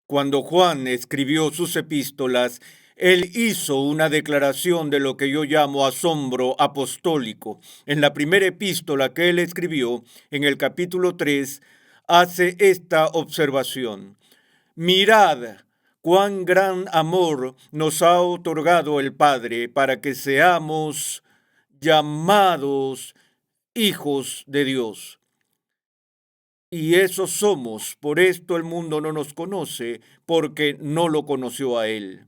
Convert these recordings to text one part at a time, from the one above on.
Cuando Juan escribió sus epístolas, él hizo una declaración de lo que yo llamo asombro apostólico. En la primera epístola que él escribió, en el capítulo 3, hace esta observación. Mirad cuán gran amor nos ha otorgado el Padre para que seamos llamados hijos de Dios. Y eso somos, por esto el mundo no nos conoce, porque no lo conoció a Él.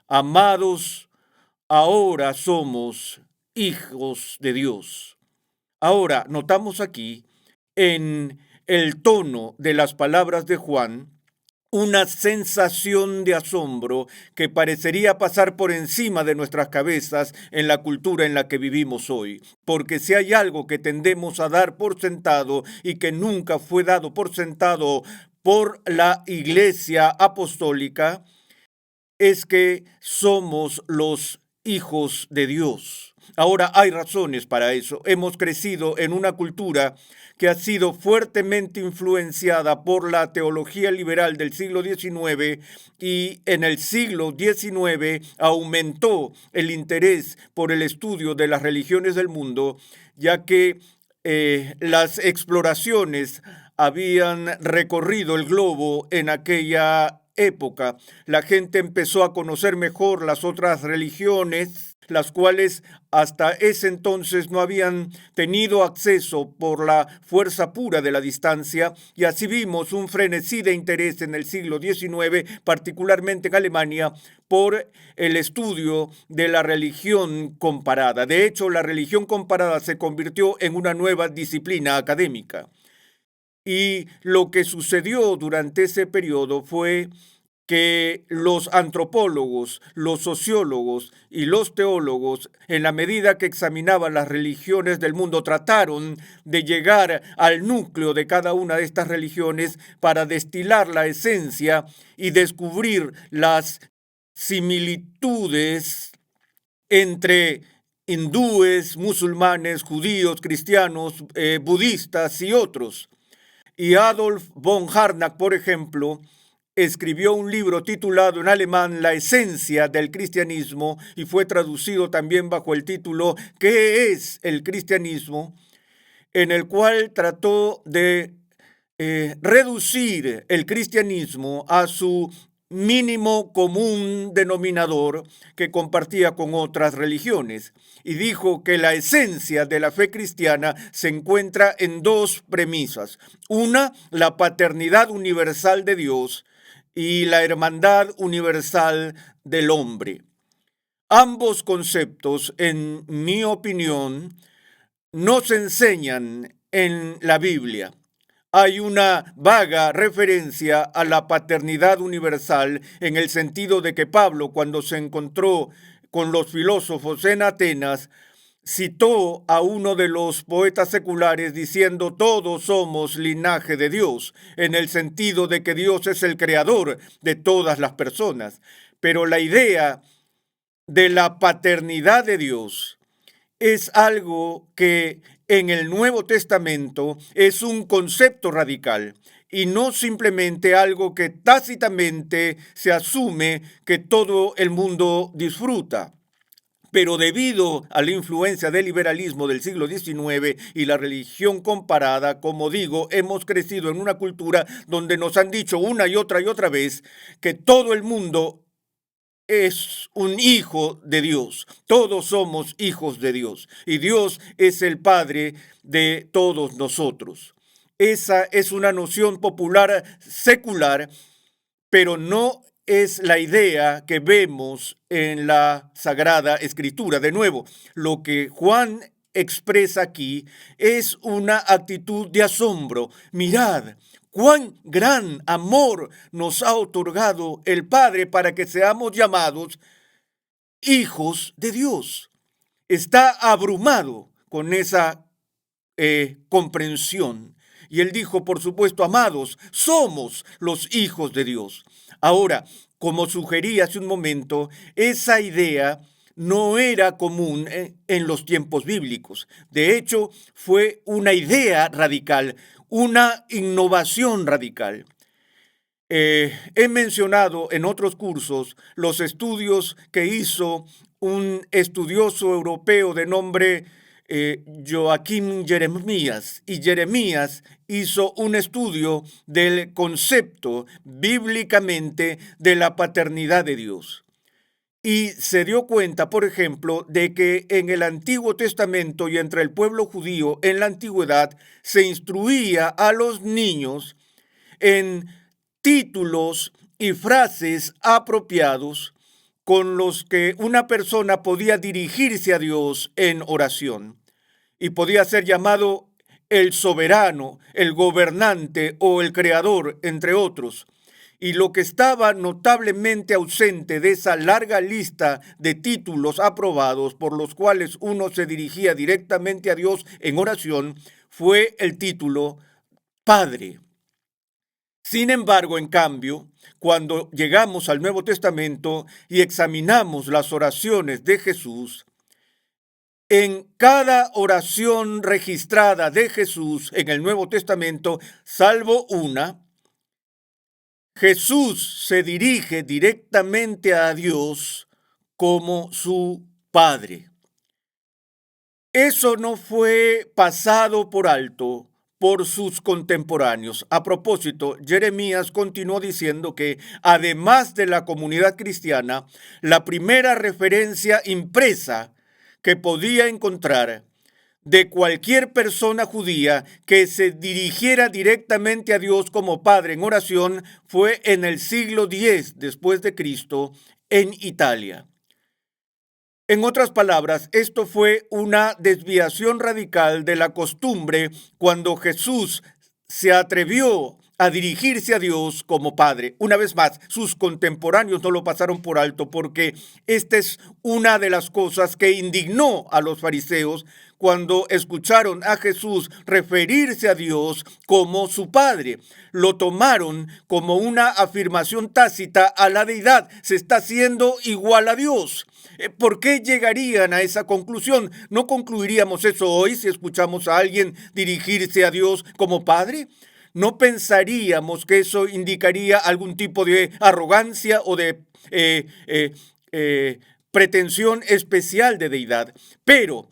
Amados, ahora somos hijos de Dios. Ahora, notamos aquí, en el tono de las palabras de Juan, una sensación de asombro que parecería pasar por encima de nuestras cabezas en la cultura en la que vivimos hoy. Porque si hay algo que tendemos a dar por sentado y que nunca fue dado por sentado por la Iglesia Apostólica, es que somos los hijos de Dios. Ahora hay razones para eso. Hemos crecido en una cultura que ha sido fuertemente influenciada por la teología liberal del siglo XIX y en el siglo XIX aumentó el interés por el estudio de las religiones del mundo, ya que las exploraciones habían recorrido el globo en aquella época. La gente empezó a conocer mejor las otras religiones, las cuales hasta ese entonces no habían tenido acceso por la fuerza pura de la distancia, y así vimos un frenesí de interés en el siglo XIX, particularmente en Alemania, por el estudio de la religión comparada. De hecho, la religión comparada se convirtió en una nueva disciplina académica. Y lo que sucedió durante ese periodo fue que los antropólogos, los sociólogos y los teólogos, en la medida que examinaban las religiones del mundo, trataron de llegar al núcleo de cada una de estas religiones para destilar la esencia y descubrir las similitudes entre hindúes, musulmanes, judíos, cristianos, budistas y otros. Y Adolf von Harnack, por ejemplo, escribió un libro titulado en alemán La esencia del cristianismo y fue traducido también bajo el título ¿Qué es el cristianismo?, en el cual trató de reducir el cristianismo a su mínimo común denominador que compartía con otras religiones, y dijo que la esencia de la fe cristiana se encuentra en dos premisas. Una, la paternidad universal de Dios, y la hermandad universal del hombre. Ambos conceptos, en mi opinión, no se enseñan en la Biblia. Hay una vaga referencia a la paternidad universal en el sentido de que Pablo, cuando se encontró con los filósofos en Atenas, citó a uno de los poetas seculares diciendo todos somos linaje de Dios, en el sentido de que Dios es el creador de todas las personas. Pero la idea de la paternidad de Dios es algo que en el Nuevo Testamento es un concepto radical y no simplemente algo que tácitamente se asume que todo el mundo disfruta. Pero debido a la influencia del liberalismo del siglo XIX y la religión comparada, como digo, hemos crecido en una cultura donde nos han dicho una y otra vez que todo el mundo es un hijo de Dios. Todos somos hijos de Dios y Dios es el Padre de todos nosotros. Esa es una noción popular secular, pero no es la idea que vemos en la Sagrada Escritura. De nuevo, lo que Juan expresa aquí es una actitud de asombro. Mirad, cuán gran amor nos ha otorgado el Padre para que seamos llamados hijos de Dios. Está abrumado con esa comprensión. Y él dijo, por supuesto, amados, somos los hijos de Dios. Ahora, como sugerí hace un momento, esa idea no era común en los tiempos bíblicos. De hecho, fue una idea radical, una innovación radical. He mencionado en otros cursos los estudios que hizo un estudioso europeo de nombre Joaquín Jeremías, y Jeremías hizo un estudio del concepto bíblicamente de la paternidad de Dios. Y se dio cuenta, por ejemplo, de que en el Antiguo Testamento y entre el pueblo judío en la antigüedad se instruía a los niños en títulos y frases apropiados con los que una persona podía dirigirse a Dios en oración y podía ser llamado el soberano, el gobernante o el creador, entre otros. Y lo que estaba notablemente ausente de esa larga lista de títulos aprobados por los cuales uno se dirigía directamente a Dios en oración fue el título Padre. Sin embargo, en cambio, cuando llegamos al Nuevo Testamento y examinamos las oraciones de Jesús, en cada oración registrada de Jesús en el Nuevo Testamento, salvo una, Jesús se dirige directamente a Dios como su Padre. Eso no fue pasado por alto por sus contemporáneos. A propósito, Jeremías continuó diciendo que, además de la comunidad cristiana, la primera referencia impresa que podía encontrar de cualquier persona judía que se dirigiera directamente a Dios como Padre en oración fue en el siglo X después de Cristo en Italia. En otras palabras, esto fue una desviación radical de la costumbre cuando Jesús se atrevió a dirigirse a Dios como Padre. Una vez más, sus contemporáneos no lo pasaron por alto porque esta es una de las cosas que indignó a los fariseos cuando escucharon a Jesús referirse a Dios como su Padre. Lo tomaron como una afirmación tácita a la deidad. Se está haciendo igual a Dios. ¿Por qué llegarían a esa conclusión? ¿No concluiríamos eso hoy si escuchamos a alguien dirigirse a Dios como Padre? ¿No pensaríamos que eso indicaría algún tipo de arrogancia o de pretensión especial de deidad? Pero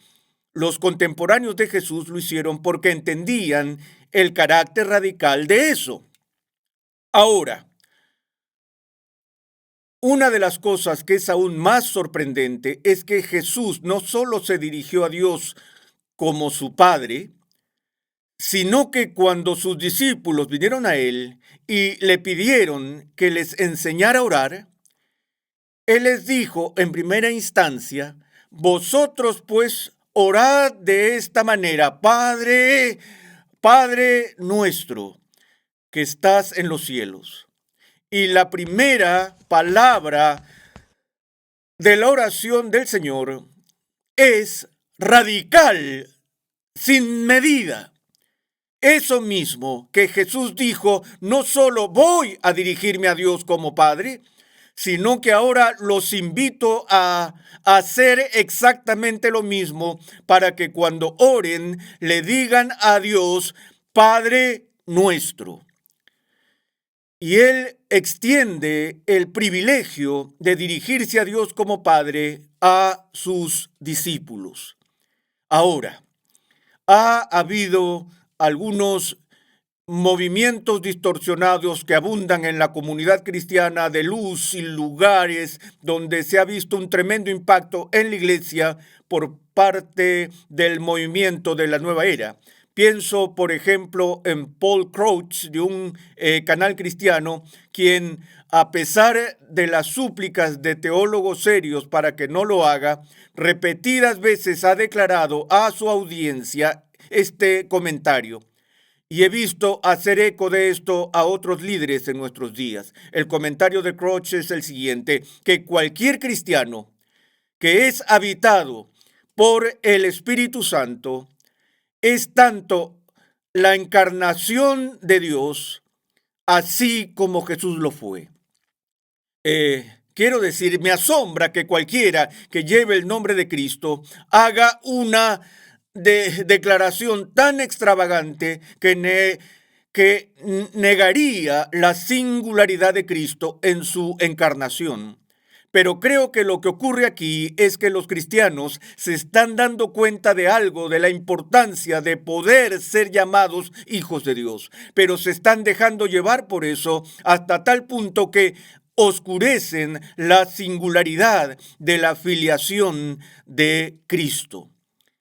los contemporáneos de Jesús lo hicieron porque entendían el carácter radical de eso. Ahora, una de las cosas que es aún más sorprendente es que Jesús no solo se dirigió a Dios como su Padre, sino que cuando sus discípulos vinieron a él y le pidieron que les enseñara a orar, él les dijo en primera instancia: vosotros pues orad de esta manera: Padre, Padre nuestro que estás en los cielos. Y la primera palabra de la oración del Señor es radical, sin medida. Eso mismo que Jesús dijo: no solo voy a dirigirme a Dios como Padre, sino que ahora los invito a hacer exactamente lo mismo para que cuando oren le digan a Dios: Padre nuestro. Y él extiende el privilegio de dirigirse a Dios como Padre a sus discípulos. Ahora, ha habido algunos movimientos distorsionados que abundan en la comunidad cristiana de luz y lugares donde se ha visto un tremendo impacto en la iglesia por parte del movimiento de la nueva era. Pienso, por ejemplo, en Paul Crouch, de un canal cristiano, quien, a pesar de las súplicas de teólogos serios para que no lo haga, repetidas veces ha declarado a su audiencia este comentario. Y he visto hacer eco de esto a otros líderes en nuestros días. El comentario de Crouch es el siguiente: que cualquier cristiano que es habitado por el Espíritu Santo es tanto la encarnación de Dios, así como Jesús lo fue. Quiero decir, me asombra que cualquiera que lleve el nombre de Cristo haga una declaración tan extravagante que negaría la singularidad de Cristo en su encarnación. Pero creo que lo que ocurre aquí es que los cristianos se están dando cuenta de algo, de la importancia de poder ser llamados hijos de Dios, pero se están dejando llevar por eso hasta tal punto que oscurecen la singularidad de la filiación de Cristo.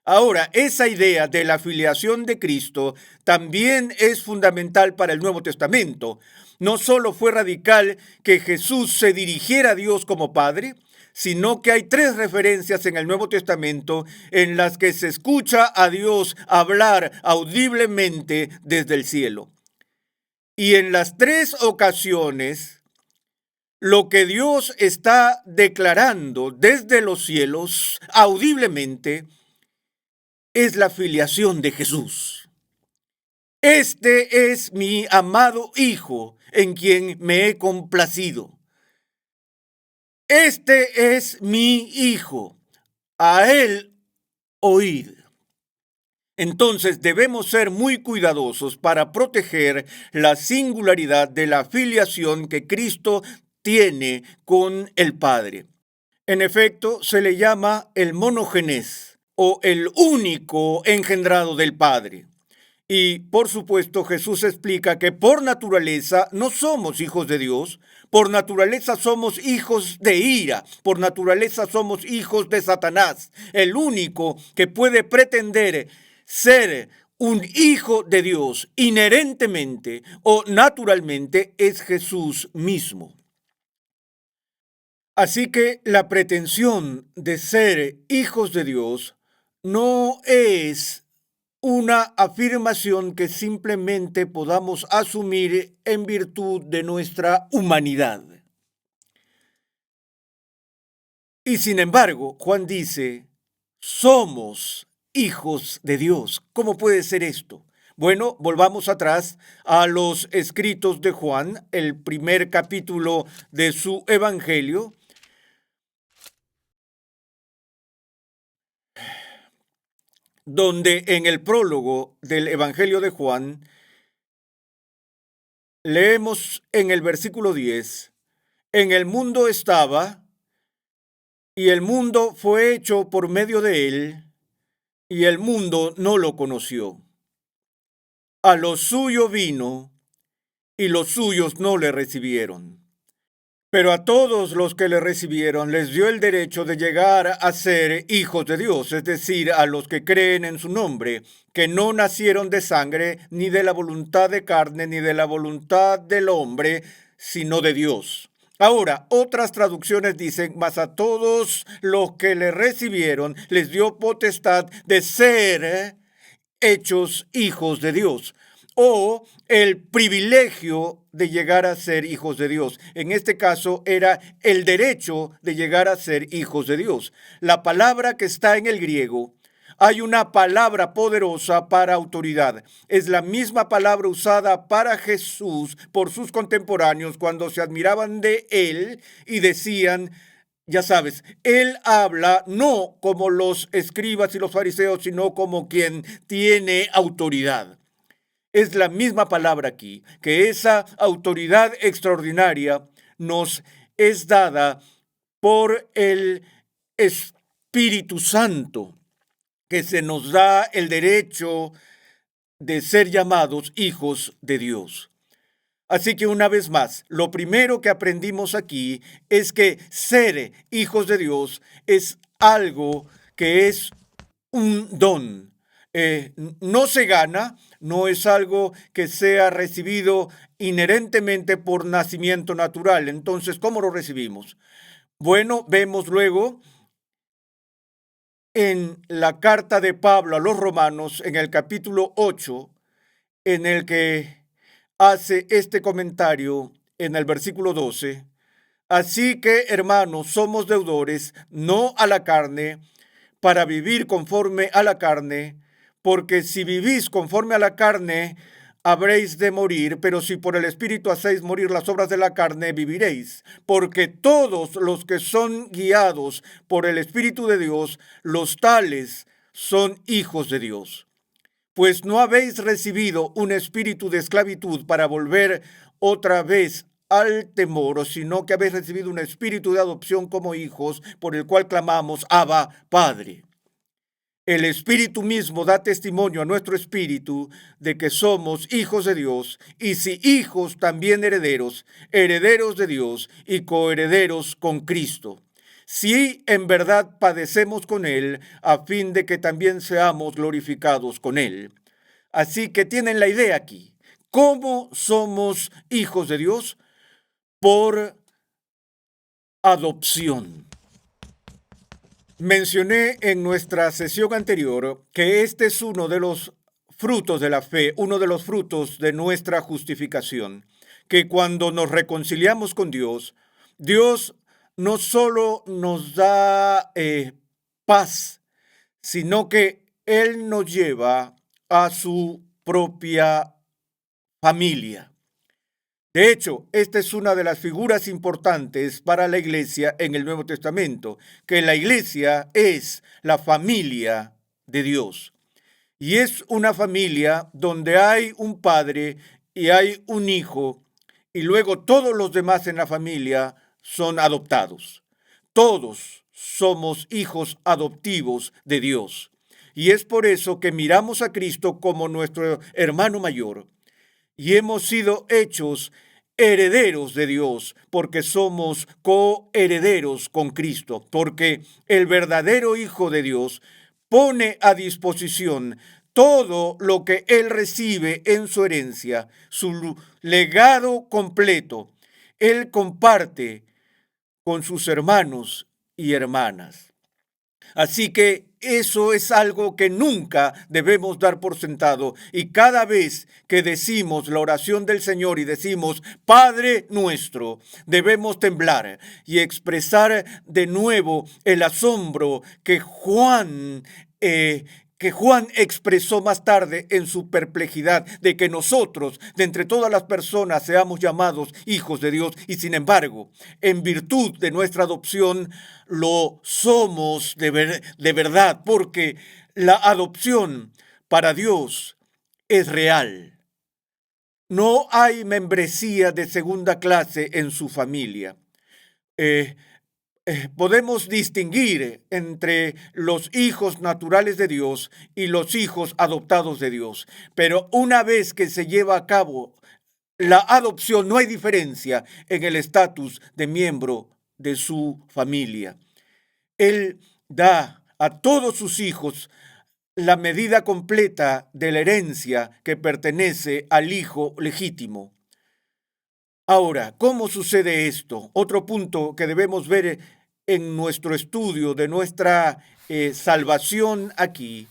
Ahora, esa idea de la filiación de Cristo también es fundamental para el Nuevo Testamento. No solo fue radical que Jesús se dirigiera a Dios como Padre, sino que hay 3 referencias en el Nuevo Testamento en las que se escucha a Dios hablar audiblemente desde el cielo. Y en las 3 ocasiones, lo que Dios está declarando desde los cielos audiblemente es la filiación de Jesús. Este es mi amado Hijo, en quien me he complacido. Este es mi Hijo, a él oíd. Entonces debemos ser muy cuidadosos para proteger la singularidad de la filiación que Cristo tiene con el Padre. En efecto, se le llama el monogenes, o el único engendrado del Padre. Y, por supuesto, Jesús explica que por naturaleza no somos hijos de Dios, por naturaleza somos hijos de ira, por naturaleza somos hijos de Satanás. El único que puede pretender ser un hijo de Dios inherentemente o naturalmente es Jesús mismo. Así que la pretensión de ser hijos de Dios no es una afirmación que simplemente podamos asumir en virtud de nuestra humanidad. Y sin embargo, Juan dice, somos hijos de Dios. ¿Cómo puede ser esto? Bueno, volvamos atrás a los escritos de Juan, el primer capítulo de su evangelio, donde en el prólogo del Evangelio de Juan, leemos en el versículo 10, en el mundo estaba, y el mundo fue hecho por medio de él, y el mundo no lo conoció. A lo suyo vino, y los suyos no le recibieron. Pero a todos los que le recibieron les dio el derecho de llegar a ser hijos de Dios, es decir, a los que creen en su nombre, que no nacieron de sangre, ni de la voluntad de carne, ni de la voluntad del hombre, sino de Dios. Ahora, otras traducciones dicen, mas a todos los que le recibieron les dio potestad de ser hechos hijos de Dios, o el privilegio de llegar a ser hijos de Dios. En este caso era el derecho de llegar a ser hijos de Dios. La palabra que está en el griego, hay una palabra poderosa para autoridad. Es la misma palabra usada para Jesús por sus contemporáneos cuando se admiraban de él y decían, ya sabes, él habla no como los escribas y los fariseos, sino como quien tiene autoridad. Es la misma palabra aquí, que esa autoridad extraordinaria nos es dada por el Espíritu Santo, que se nos da el derecho de ser llamados hijos de Dios. Así que una vez más, lo primero que aprendimos aquí es que ser hijos de Dios es algo que es un don. No se gana, no es algo que sea recibido inherentemente por nacimiento natural. Entonces, ¿cómo lo recibimos? Bueno, vemos luego en la carta de Pablo a los Romanos, en el capítulo 8, en el que hace este comentario en el versículo 12. Así que, hermanos, somos deudores, no a la carne, para vivir conforme a la carne, porque si vivís conforme a la carne, habréis de morir, pero si por el Espíritu hacéis morir las obras de la carne, viviréis. Porque todos los que son guiados por el Espíritu de Dios, los tales son hijos de Dios. Pues no habéis recibido un espíritu de esclavitud para volver otra vez al temor, sino que habéis recibido un espíritu de adopción como hijos, por el cual clamamos, Abba, Padre. El Espíritu mismo da testimonio a nuestro espíritu de que somos hijos de Dios, y si hijos, también herederos, herederos de Dios y coherederos con Cristo. Si en verdad padecemos con Él, a fin de que también seamos glorificados con Él. Así que tienen la idea aquí. ¿Cómo somos hijos de Dios? Por adopción. Mencioné en nuestra sesión anterior que este es uno de los frutos de la fe, uno de los frutos de nuestra justificación, que cuando nos reconciliamos con Dios, Dios no solo nos da paz, sino que Él nos lleva a su propia familia. De hecho, esta es una de las figuras importantes para la iglesia en el Nuevo Testamento, que la iglesia es la familia de Dios. Y es una familia donde hay un padre y hay un hijo, y luego todos los demás en la familia son adoptados. Todos somos hijos adoptivos de Dios. Y es por eso que miramos a Cristo como nuestro hermano mayor. Y hemos sido hechos herederos de Dios, porque somos coherederos con Cristo, porque el verdadero Hijo de Dios pone a disposición todo lo que Él recibe en su herencia, su legado completo. Él comparte con sus hermanos y hermanas. Así que eso es algo que nunca debemos dar por sentado. Y cada vez que decimos la oración del Señor y decimos, Padre nuestro, debemos temblar y expresar de nuevo el asombro que Juan expresó más tarde en su perplejidad de que nosotros, de entre todas las personas, seamos llamados hijos de Dios y sin embargo, en virtud de nuestra adopción, lo somos de verdad, porque la adopción para Dios es real. No hay membresía de segunda clase en su familia. Podemos distinguir entre los hijos naturales de Dios y los hijos adoptados de Dios. Pero una vez que se lleva a cabo la adopción, no hay diferencia en el estatus de miembro de su familia. Él da a todos sus hijos la medida completa de la herencia que pertenece al hijo legítimo. Ahora, ¿cómo sucede esto? Otro punto que debemos ver en nuestro estudio de nuestra salvación aquí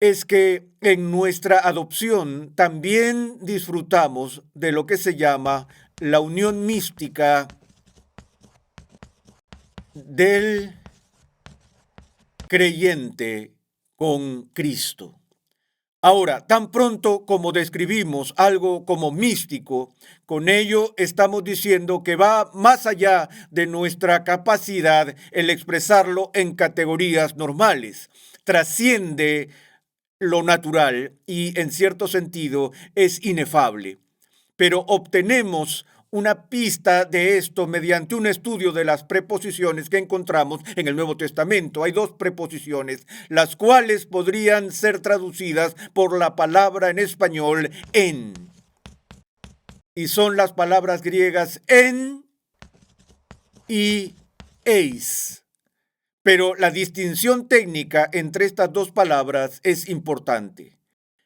es que en nuestra adopción también disfrutamos de lo que se llama la unión mística del creyente con Cristo. Ahora, tan pronto como describimos algo como místico, con ello estamos diciendo que va más allá de nuestra capacidad el expresarlo en categorías normales. Trasciende lo natural y, en cierto sentido, es inefable. Pero obtenemos una pista de esto mediante un estudio de las preposiciones que encontramos en el Nuevo Testamento. Hay dos preposiciones, las cuales podrían ser traducidas por la palabra en español en. Y son las palabras griegas en y eis. Pero la distinción técnica entre estas dos palabras es importante.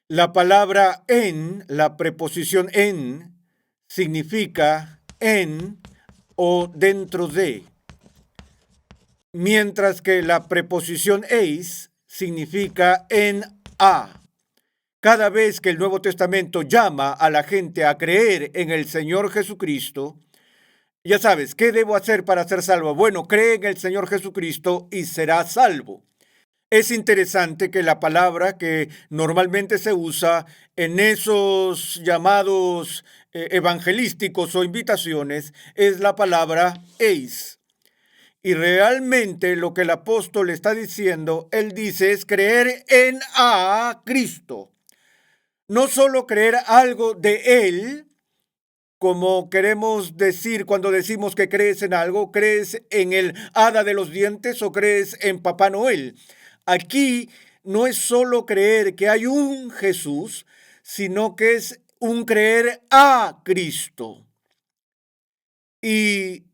La palabra en, la preposición en, significa en o dentro de, mientras que la preposición eis significa en a. Cada vez que el Nuevo Testamento llama a la gente a creer en el Señor Jesucristo, ya sabes, ¿qué debo hacer para ser salvo? Bueno, cree en el Señor Jesucristo y serás salvo. Es interesante que la palabra que normalmente se usa en esos llamados evangelísticos o invitaciones es la palabra eis. Y realmente lo que el apóstol está diciendo, él dice, es creer en a Cristo. No solo creer algo de él, como queremos decir cuando decimos que crees en algo, crees en el hada de los dientes o crees en Papá Noel. Aquí no es solo creer que hay un Jesús, sino que es un creer a Cristo. Y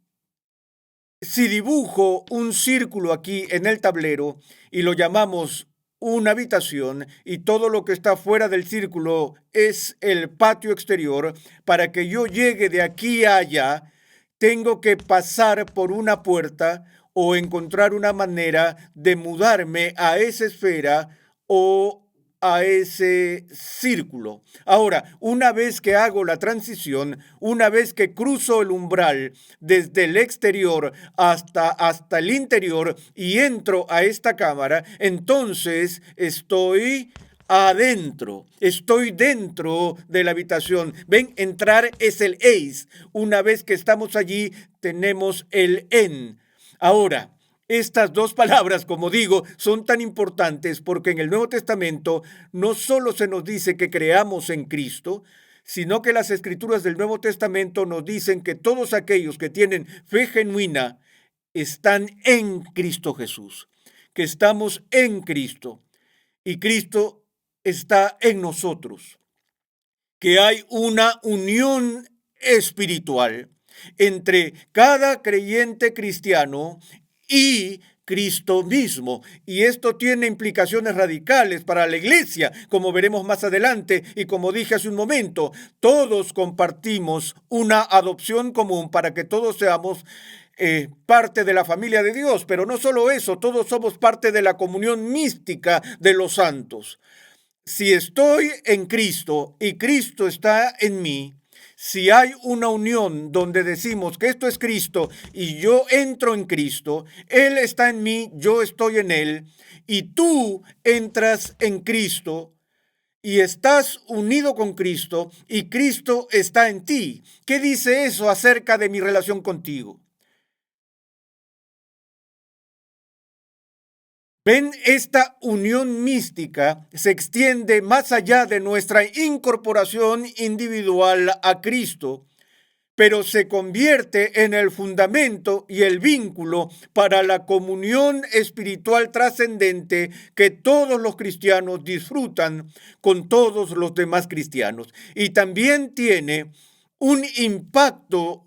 si dibujo un círculo aquí en el tablero y lo llamamos una habitación y todo lo que está fuera del círculo es el patio exterior, para que yo llegue de aquí a allá, tengo que pasar por una puerta o encontrar una manera de mudarme a esa esfera o a ese círculo. Ahora, una vez que hago la transición, una vez que cruzo el umbral desde el exterior hasta el interior y entro a esta cámara, entonces estoy adentro, estoy dentro de la habitación. Ven, entrar es el eis. Una vez que estamos allí, tenemos el en. Ahora, estas dos palabras, como digo, son tan importantes porque en el Nuevo Testamento no solo se nos dice que creamos en Cristo, sino que las escrituras del Nuevo Testamento nos dicen que todos aquellos que tienen fe genuina están en Cristo Jesús, que estamos en Cristo y Cristo está en nosotros, que hay una unión espiritual entre cada creyente cristiano y Cristo mismo. Y esto tiene implicaciones radicales para la iglesia, como veremos más adelante. Y como dije hace un momento, todos compartimos una adopción común para que todos seamos parte de la familia de Dios. Pero no solo eso, todos somos parte de la comunión mística de los santos. Si estoy en Cristo y Cristo está en mí, si hay una unión donde decimos que esto es Cristo y yo entro en Cristo, Él está en mí, yo estoy en Él, y tú entras en Cristo y estás unido con Cristo y Cristo está en ti. ¿Qué dice eso acerca de mi relación contigo? Ven, esta unión mística se extiende más allá de nuestra incorporación individual a Cristo, pero se convierte en el fundamento y el vínculo para la comunión espiritual trascendente que todos los cristianos disfrutan con todos los demás cristianos. Y también tiene un impacto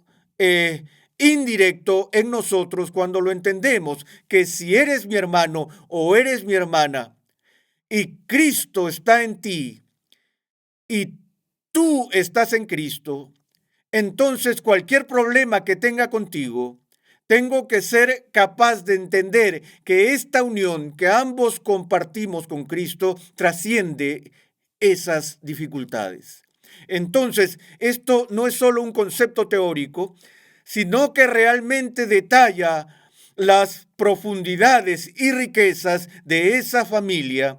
indirecto en nosotros cuando lo entendemos, que si eres mi hermano o eres mi hermana y Cristo está en ti y tú estás en Cristo, entonces cualquier problema que tenga contigo, tengo que ser capaz de entender que esta unión que ambos compartimos con Cristo trasciende esas dificultades. Entonces, esto no es solo un concepto teórico, sino que realmente detalla las profundidades y riquezas de esa familia,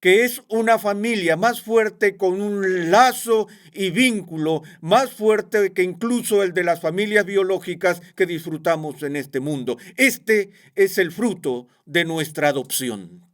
que es una familia más fuerte con un lazo y vínculo más fuerte que incluso el de las familias biológicas que disfrutamos en este mundo. Este es el fruto de nuestra adopción.